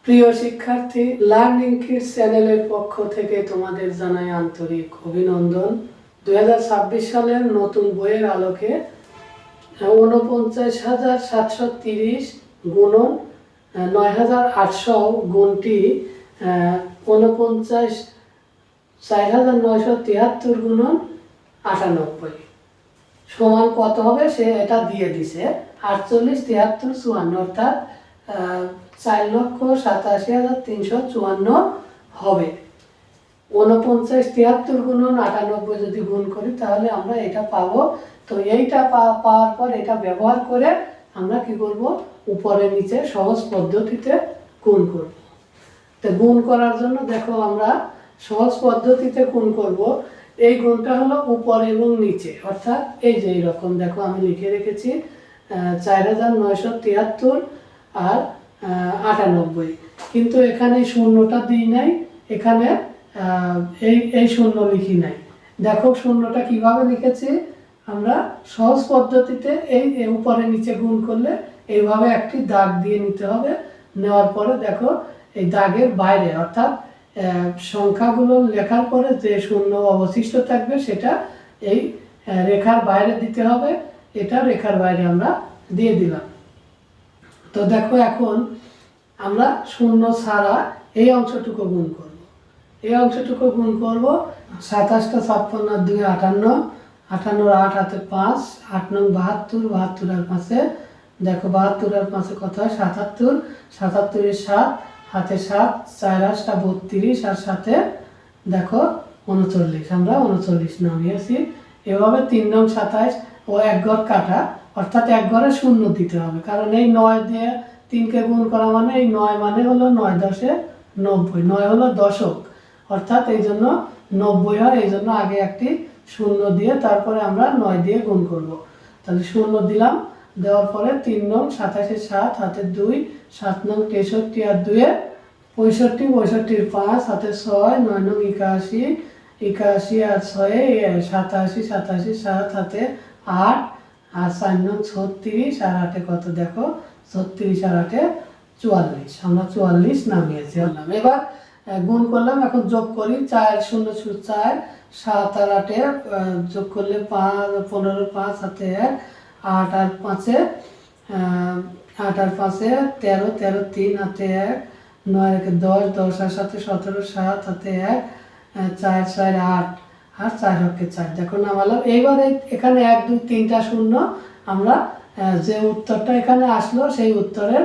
প্রিয় শিক্ষার্থী, learning kids চ্যানেলের পক্ষ থেকে তোমাদের জানাই আন্তরিক অভিনন্দন। 2026 সালের নতুন বইয়ের আলোকে 49,730 গুণন 9,800 গুণটি 49,4,973 গুণন 98 সমান কত হবে সে এটা দিয়ে দিছে 48, 73, 54 অর্থাৎ 4,87,354 হবে। 49, 73 গুণন 98 যদি গুণ করি তাহলে আমরা এটা পাবো। তো এইটা পাওয়ার পর এটা ব্যবহার করে আমরা কি করব, উপরে নিচে সহজ পদ্ধতিতে গুণ করব। তো গুণ করার জন্য দেখো আমরা সহজ পদ্ধতিতে গুণ করব। এই গুণটা হলো উপরে এবং নিচে, অর্থাৎ এই যে এইরকম দেখো আমি লিখে রেখেছি 4,973 আর 98, কিন্তু এখানে শূন্যটা দিই নাই, এখানে এই শূন্য লিখি নাই। দেখো শূন্যটা কিভাবে লিখেছি, আমরা সহজ পদ্ধতিতে এই উপরে নিচে গুণ করলে এইভাবে একটি দাগ দিয়ে নিতে হবে। নেওয়ার পরে দেখো এই দাগের বাইরে অর্থাৎ সংখ্যাগুলো লেখার পরে যে শূন্য অবশিষ্ট থাকবে সেটা এই রেখার বাইরে দিতে হবে। এটা রেখার বাইরে আমরা দিয়ে দিলাম। তো দেখো এখন আমরা শূন্য ছাড়া এই অংশটুকু গুণ করব। এই অংশটুকু গুণ করব 27টা 56 আর 2 58, 58 8 হাতে 5, 8 নং 72, 72 আর 5 দেখো 72 আর 5 কত হয় 77, 77 এর 7 হাতে 7, 4 8টা 32 আর সাথে দেখো 39, আমরা 39 নামিয়েছি। এভাবে 3 নং 27 ও এক ঘর কাটা, অর্থাৎ এক ঘরে শূন্য দিতে হবে, কারণ এই 9 দিয়ে 3কে গুণ করা মানে এই 9 মানে হলো 9 10 90, 9 হলো দশক, অর্থাৎ এই জন্য 90 হয়। এই জন্য আগে একটি শূন্য দিয়ে তারপরে আমরা 9 দিয়ে গুণ করব। তাহলে শূন্য দিলাম, দেওয়ার পরে 3 নং 27 এর 7 হাতে 2, 7 নং 63 আর 2 65, 65 5 হাতে 6, 9 নং 81, 81 আর 6 87, 87 7 হাতে 8 আর 4 নং 36 আর 8 কত দেখো 36 আর 8 44, আমরা 44 নামিয়েছি। এবার গুণ করলাম, এখন যোগ করি 4 0 4 7 আর 8 যোগ করলে 15 5 হাতে 1, 8 আর 5 8 আর 5 13, 13 3 হাতে 1, 9 রেখে 10, 10 আর 7 17, 7 হাতে 1, 4 4 8 আর 4 হকে 4 দেখো নামালাম। এইবারে এখানে 1 2 3টা শূন্য, আমরা যে উত্তরটা এখানে আসলো সেই উত্তরের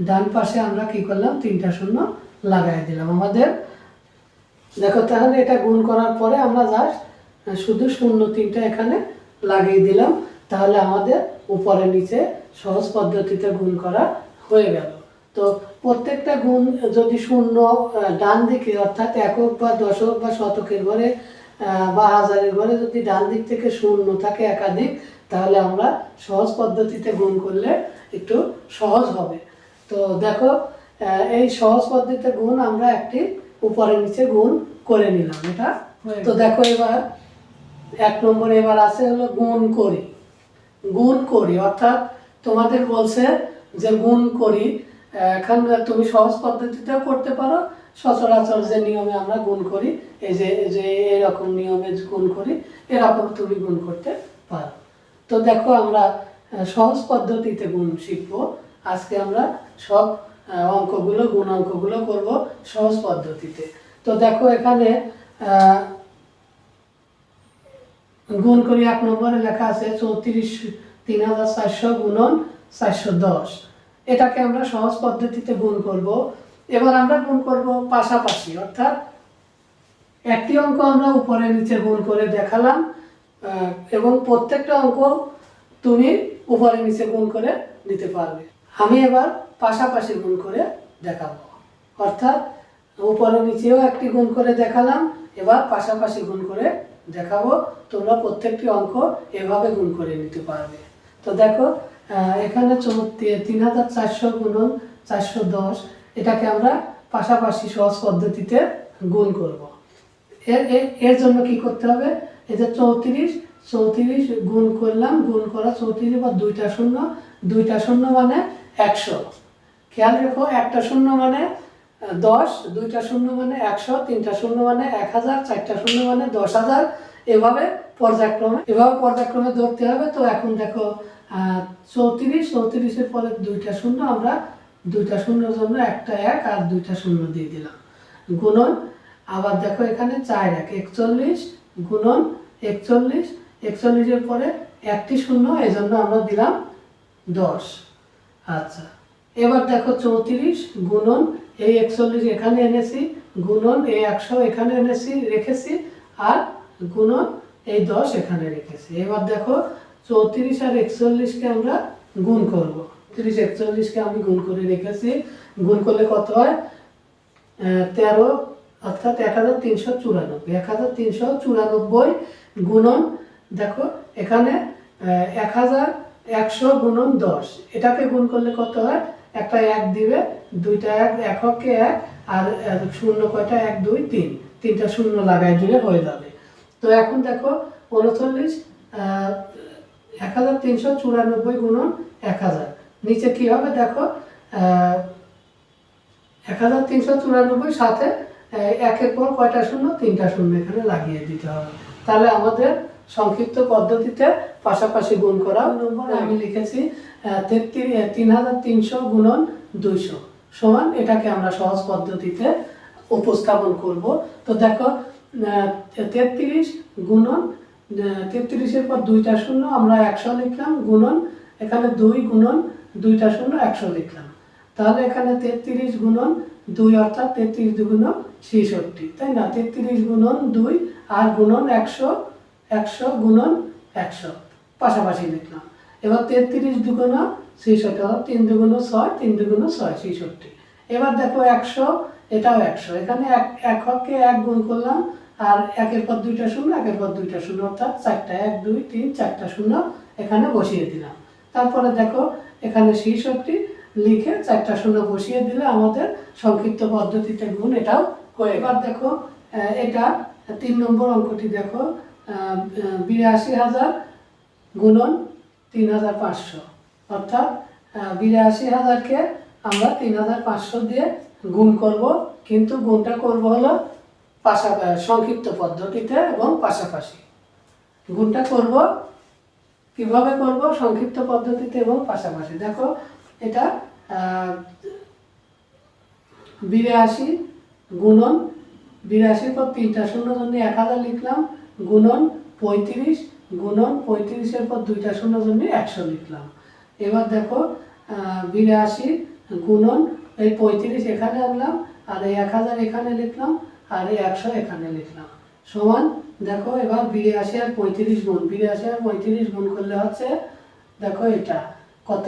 ডান পাশে আমরা কি করলাম 3টা শূন্য লাগাই দিলাম আমাদের। দেখো তাহলে এটা গুণ করার পরে আমরা জাস্ট শুধু শূন্য 3টা এখানে লাগিয়ে দিলাম, তাহলে আমাদের উপরে নিচে সহজ পদ্ধতিতে গুণ করা হয়ে গেল। তো প্রত্যেকটা গুণ যদি শূন্য ডান দিকে অর্থাৎ একক বা দশক বা শতকের ঘরে বা হাজারের ঘরে যদি ডান দিক থেকে শূন্য থাকে একাধিক, তাহলে আমরা সহজ পদ্ধতিতে গুণ করলে একটু সহজ হবে। তো দেখো এই সহজ পদ্ধতিতে গুণ আমরা একটি উপরে নিচে গুণ করে নিলাম। এটা তো দেখো এবার 1 নম্বরে এবার আছে হলো গুণ করি। গুণ করি অর্থাৎ তোমাদের বলছে যে গুণ করি, এখন তুমি সহজ পদ্ধতিতেও করতে পারো, সচরাচর যে নিয়মে আমরা গুণ করি এই যে এরকম নিয়মে গুণ করি এরকম তুমি গুণ করতে পারো। তো দেখো আমরা সহজ পদ্ধতিতে গুণ শিখবো। আজকে আমরা সব অঙ্কগুলো গুণাঙ্কগুলো করব সহজ পদ্ধতিতে। তো দেখো এখানে গুণ করি 1 নম্বরে লেখা আছে 34,400 গুণন 410, এটাকে আমরা সহজ পদ্ধতিতে গুণ করব। এবার আমরা গুণ করব পাশাপাশি, অর্থাৎ একটি অঙ্ক আমরা উপরে নিচে গুণ করে দেখালাম এবং প্রত্যেকটা অঙ্ক তুমি উপরে নিচে গুণ করে দিতে পারবে। আমি এবার পাশাপাশি গুণ করে দেখাবো, অর্থাৎ উপরে নিচেও একটি গুণ করে দেখালাম, এবার পাশাপাশি গুণ করে দেখাবো। তোমরা প্রত্যেকটি অঙ্ক এভাবে গুণ করে নিতে পারবে। তো দেখো এখানে 3,400 গুণন 410, এটাকে আমরা পাশাপাশি সহজ পদ্ধতিতে গুণ করব। এর জন্য কি করতে হবে, এই যে 34 গুণ করলাম, গুণ করা 34 বা 2টা শূন্য, 2টা শূন্য মানে 100। খেয়াল রেখো একটা শূন্য মানে 10, দুইটা শূন্য মানে 100, তিনটা শূন্য মানে 1000, চারটা শূন্য মানে 10,000, এভাবে পর্যায়ক্রমে ধরতে হবে। তো এখন দেখো 34, 34-এর পরে দুইটা শূন্য, আমরা দুইটা শূন্যর জন্য একটা 1 আর দুইটা শূন্য দিয়ে দিলাম, গুণন আবার দেখো এখানে 4 1 41 গুণন 41, 41-এর পরে একটি শূন্য, এই জন্য আমরা দিলাম 10। আচ্ছা, এবার দেখো 34 গুণন এই 41 এখানে এনেছি, গুণন এই 100 এখানে এনেছি রেখেছি, আর গুণন এই 10 এখানে রেখেছি। এবার দেখো 34 আর 41-কে আমরা গুণ করব। 34 41-কে আমি গুণ করে রেখেছি, গুণ করলে কত হয়? 13, অর্থাৎ 1394। 1394 গুণন দেখো এখানে 1100 গুণন 10, এটাকে গুণ করলে কত হয়? একটা 1 দিবে, দুইটা 1, এককে 1, আর শূন্য কয়টা? 1 2 3, তিনটা শূন্য লাগাই দিলে হয়ে যাবে। তো এখন দেখো 39 1394 গুণন 1000, নিচে কি হবে দেখো 1394 সাথে একের পর কয়টা শূন্য? তিনটা শূন্য এখানে লাগিয়ে দিতে হবে। তাহলে আমাদের সংক্ষিপ্ত পদ্ধতিতে পাশাপাশি গুণ করা নম্বর আমি লিখেছি 3300 গুণন 200 সমান, এটাকে আমরা সহজ পদ্ধতিতে উপস্থাপন করব। তো দেখো 33 গুণন 33-এর পর দুইটা শূন্য, আমরা 100 লিখলাম, গুণন এখানে 2 গুণন দুইটা শূন্য 100 লিখলাম। তাহলে এখানে 33 গুণন 2, অর্থাৎ 33 দুগুণ 66, তাই না? 33 গুণন 2 আর গুণন 100, 100 গুণন 100 পাশাপাশি লিখলাম। এবার 33 দুগুণ 66, অর্থাৎ 3 দুগুণ 6, 3 দুগুণ 6 66। এবার দেখো 100, এটাও 100, এখানে এককে 1 গুণ করলাম, আর একের পর দুইটা শূন্য, একের পর দুইটা শূন্য, অর্থাৎ 4টা 1 2 3 4টা শূন্য এখানে বসিয়ে দিলাম। তারপরে দেখো এখানে 66 লিখে 4টা শূন্য বসিয়ে দিলে আমাদের সংক্ষিপ্ত পদ্ধতিতে গুণ এটাও হয়ে। এবার দেখো এটা 3 নম্বর অঙ্কটি দেখো 82,000 গুণন 3,500, অর্থাৎ 82,000-কে আমরা 3,500 দিয়ে গুণ করব, কিন্তু গুণটা করব হলো সংক্ষিপ্ত পদ্ধতিতে এবং পাশাপাশি। গুণটা করব কিভাবে করব? সংক্ষিপ্ত পদ্ধতিতে এবং পাশাপাশি। দেখো এটা 82 গুণন 82-এর পর তিনটা শূন্য জন্য 1000 লিখলাম, গুণন 35 গুণন 35-এর পর দুইটা শূন্য জন্য 100 লিখলাম। এবার দেখো 82 গুণন এই 35 এখানে আনলাম, আর এই 1000 এখানে লিখলাম, আর এই 100 এখানে লিখলাম, সমান দেখো এবার 82 আর 35 গুণ 82 আর 35 গুণ করলে হচ্ছে দেখো এটা কত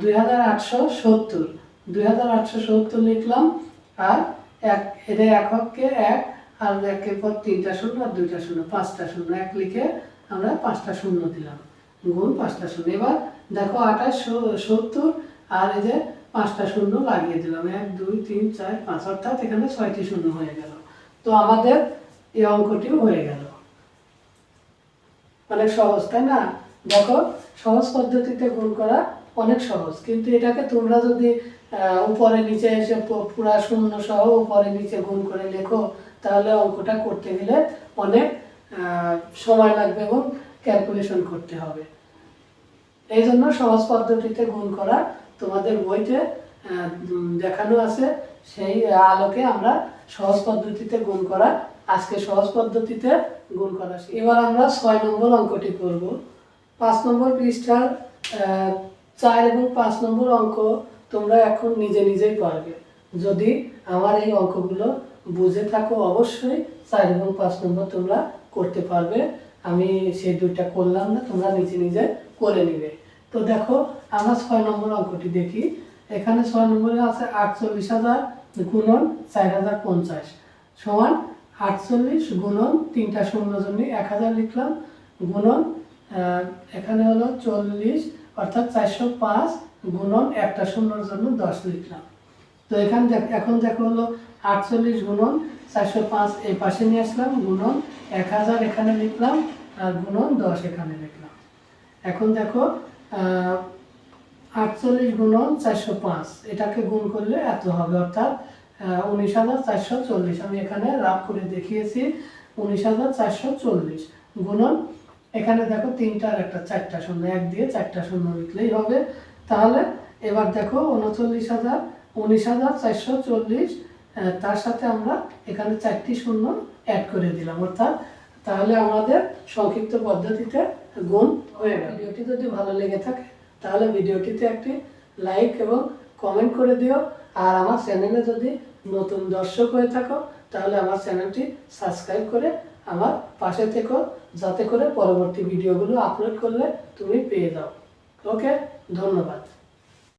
2870, 2870 লিখলাম, আর এটা এককে 1 আর একের পর তিনটা শূন্য আর দুইটা শূন্য, 5টা শূন্য 1 লিখে আমরা 5টা শূন্য দিলাম, গুণ 5টা শূন্য। এবার দেখো 2870 আর এই যে 5টা শূন্য লাগিয়ে দিলাম, 1 2 3 4 5, অর্থাৎ এখানে 6টি শূন্য হয়ে গেল। তো আমাদের এই অঙ্কটিও হয়ে গেল। অনেক সহজ, তাই না? দেখো সহজ পদ্ধতিতে গুণ করা অনেক সহজ, কিন্তু এটাকে তোমরা যদি উপরে নিচে এসে পুরা শূন্য সহ উপরে নিচে গুণ করে লেখো, তাহলে অঙ্কটা করতে গেলে অনেক সময় লাগবে এবং ক্যালকুলেশন করতে হবে। এই জন্য সহজ পদ্ধতিতে গুণ করা তোমাদের বইতে দেখানো আছে, সেই আলোকে আমরা সহজ পদ্ধতিতে গুণ করা আজকে সহজ পদ্ধতিতে গুণ করা। এবার আমরা 6 নম্বর অঙ্কটি করব। 5 নম্বর পৃষ্ঠার 4 এবং 5 নম্বর অঙ্ক তোমরা এখন নিজে নিজেই পারবে। যদি আমার এই অঙ্কগুলো বুঝে থাকো, অবশ্যই 4 এবং 5 নম্বর তোমরা করতে পারবে। আমি সেই দুইটা করলাম না, তোমরা নিজে নিজে করে নিবে। তো দেখো আমরা 6 নম্বর অঙ্কটি দেখি। এখানে 6 নম্বরে আছে 48,000 গুণন 4050 সমান 48 গুণন তিনটা শূন্য জন্য 1000 লিখলাম, গুণন এখানে হলো 40, অর্থাৎ 405 গুণন একটা শূন্যর জন্য 10 লিখলাম। তো এখন দেখো হলো 48 গুণন 405 এই পাশে নিয়ে আসলাম, গুণন 1000 এখানে লিখলাম, আর গুণন 10 এখানে লিখলাম। এখন দেখো 48 গুণন 405 এটাকে গুণ করলে এত হবে, অর্থাৎ 19,440, আমি এখানে রাফ করে দেখিয়েছি 19,440 গুণন, এখানে দেখো 3টা আর একটা 4টা শূন্য, 1 দিয়ে 4টা শূন্য লিখলেই হবে। তাহলে এবার দেখো 19,440, তার সাথে আমরা এখানে 4টি শূন্য অ্যাড করে দিলাম, অর্থাৎ তাহলে আমাদের সংক্ষিপ্ত পদ্ধতিতে গুণ হয়ে গেল। ভিডিওটি যদি ভালো লেগে থাকে তাহলে ভিডিওটিতে একটি লাইক এবং কমেন্ট করে দিও। আর আমার চ্যানেলে যদি নতুন দর্শক হয়ে থাকো তাহলে আমার চ্যানেলটি সাবস্ক্রাইব করে আমার পাশে থেকো, যাতে করে পরবর্তী ভিডিওগুলো আপলোড করলে তুমি পেয়ে যাও। ওকে, ধন্যবাদ।